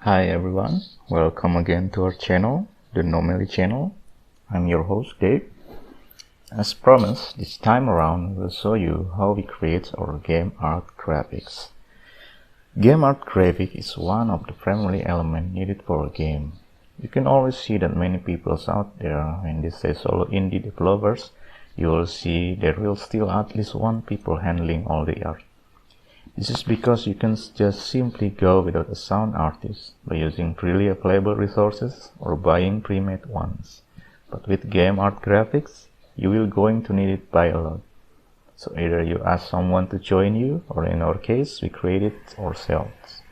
Hi everyone, welcome again to our channel, the Normally channel. I'm your host Dave. As promised, this time around we'll show you how we create our game art graphics. Game art graphic is one of the primary elements needed for a game. You can always see that many people out there, when they say solo indie developers, you will see there will still at least one people handling all the art. This is because you can just simply go without a sound artist by using freely available resources or buying pre-made ones. But with game art graphics, you will going to need it by a lot. So either you ask someone to join you, or in our case, we create it ourselves.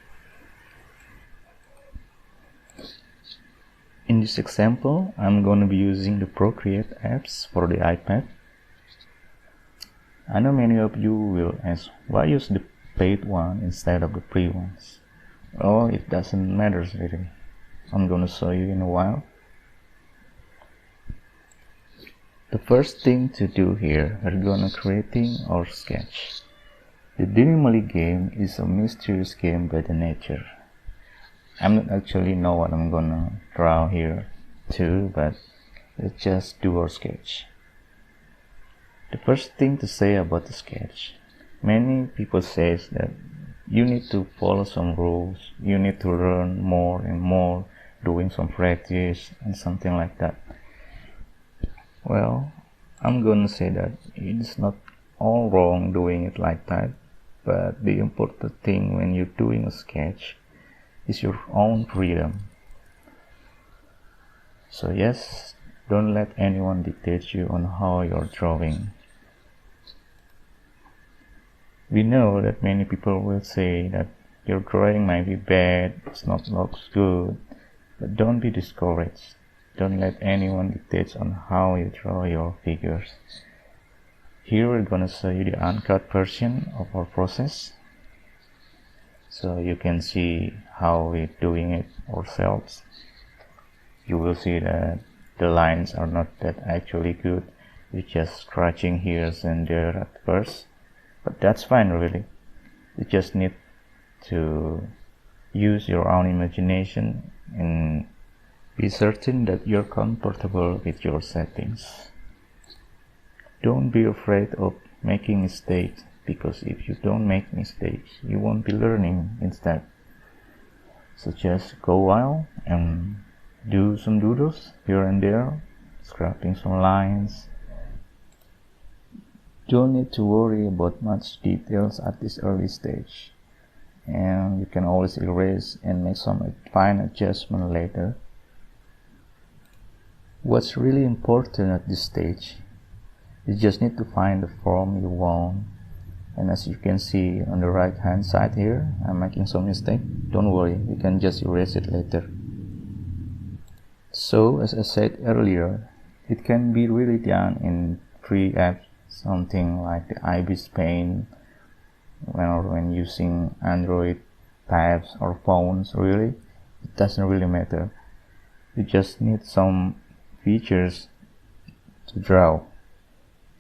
In this example, I'm going to be using the ProCreate apps for the iPad. I know many of you will ask, why use the paid one instead of the free ones? Well, it doesn't matter really. I'm gonna show you in a while. The first thing to do here, we're gonna creating our sketch. The Normally game is a mysterious game by the nature. I'm not actually know what I'm gonna draw here too, but let's just do our sketch. The first thing to say about the sketch, many people say that you need to follow some rules, you need to learn more and more, doing some practice and something like that. Well, I'm gonna say that it's not all wrong doing it like that, but the important thing when you're doing a sketch is your own freedom. So yes, don't let anyone dictate you on how you're drawing. We know that many people will say that your drawing might be bad, it's not looks good, but don't be discouraged. Don't let anyone dictate on how you draw your figures. Here we're gonna show you the uncut version of our process, so you can see how we're doing it ourselves. You will see that the lines are not that actually good. We're just scratching here and there at first. But that's fine really. You just need to use your own imagination and be certain that you're comfortable with your settings. Don't be afraid of making mistakes, because if you don't make mistakes, you won't be learning instead. So just go wild and do some doodles here and there, scrapping some lines. Don't need to worry about much details at this early stage, and you can always erase and make some fine adjustment later. What's really important at this stage, you just need to find the form you want, and as you can see on the right hand side here, I'm making some mistake. Don't worry, you can just erase it later. So as I said earlier, it can be really done in free apps, something like the Ibis Paint, when using Android tabs or phones. Really, it doesn't really matter. You just need some features to draw.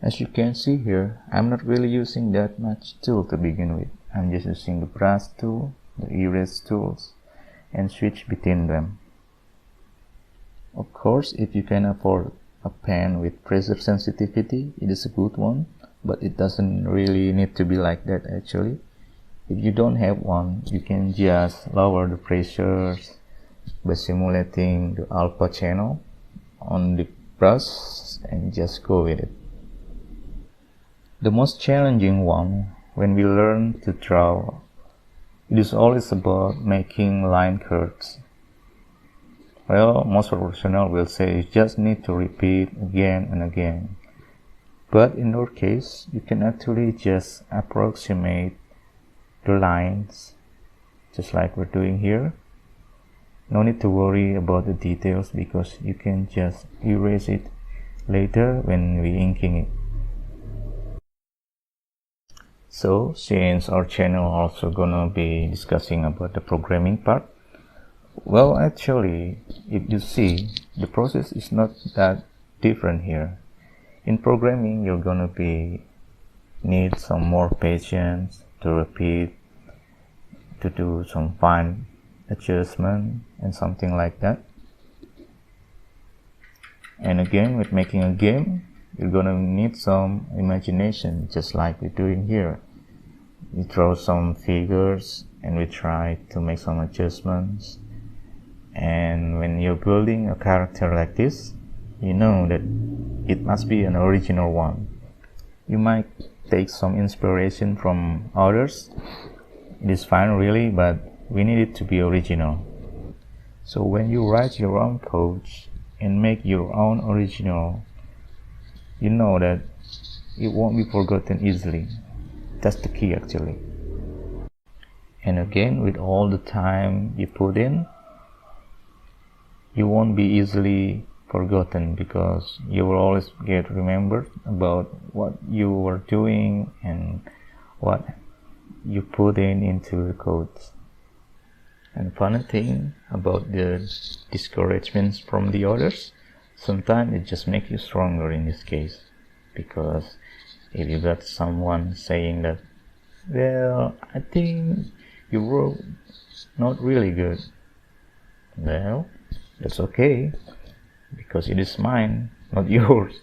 As you can see here, I'm not really using that much tool to begin with. I'm just using the brush tool, the erase tools, and switch between them. Of course, if you can afford a pen with pressure sensitivity, it is a good one, but it doesn't really need to be like that actually. If you don't have one, you can just lower the pressures by simulating the alpha channel on the brush and just go with it. The most challenging one when we learn to draw, it is always about making line curves. Well, most professionals will say you just need to repeat again and again. But in our case, you can actually just approximate the lines, just like we're doing here. No need to worry about the details, because you can just erase it later when we inking it. So, since our channel also gonna be discussing about the programming part, well, actually, if you see, the process is not that different here. In programming, you're gonna need some more patience to repeat, to do some fine adjustment and something like that. And again, with making a game, you're gonna need some imagination, just like we're doing here. We draw some figures and we try to make some adjustments. And when you're building a character like this, you know that it must be an original one. You might take some inspiration from others. It is fine really, but we need it to be original. So when you write your own code and make your own original, you know that it won't be forgotten easily. That's the key actually. And again, with all the time you put in, you won't be easily forgotten, because you will always get remembered about what you were doing and what you put into the code. And funny thing about the discouragements from the others, sometimes it just makes you stronger in this case, because if you got someone saying that, well, I think you wrote not really good, well, that's okay, because it is mine, not yours.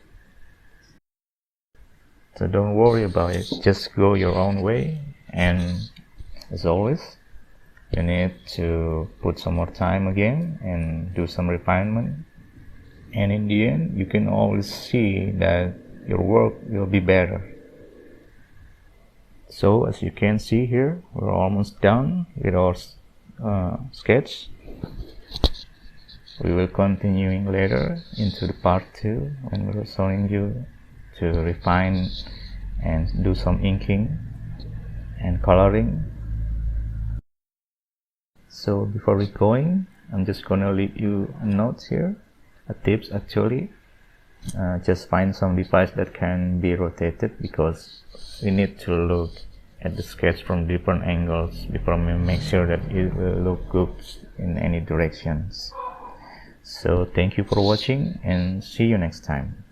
So don't worry about it, just go your own way. And as always, you need to put some more time again and do some refinement, and in the end you can always see that your work will be better. So as you can see here, we're almost done with our sketch. We will continuing later into the part 2 when we're showing you to refine and do some inking and coloring. So before we going, I'm just gonna leave you a note here, a tips actually. Just find some device that can be rotated, because we need to look at the sketch from different angles before we make sure that it will look good in any directions. So thank you for watching and see you next time.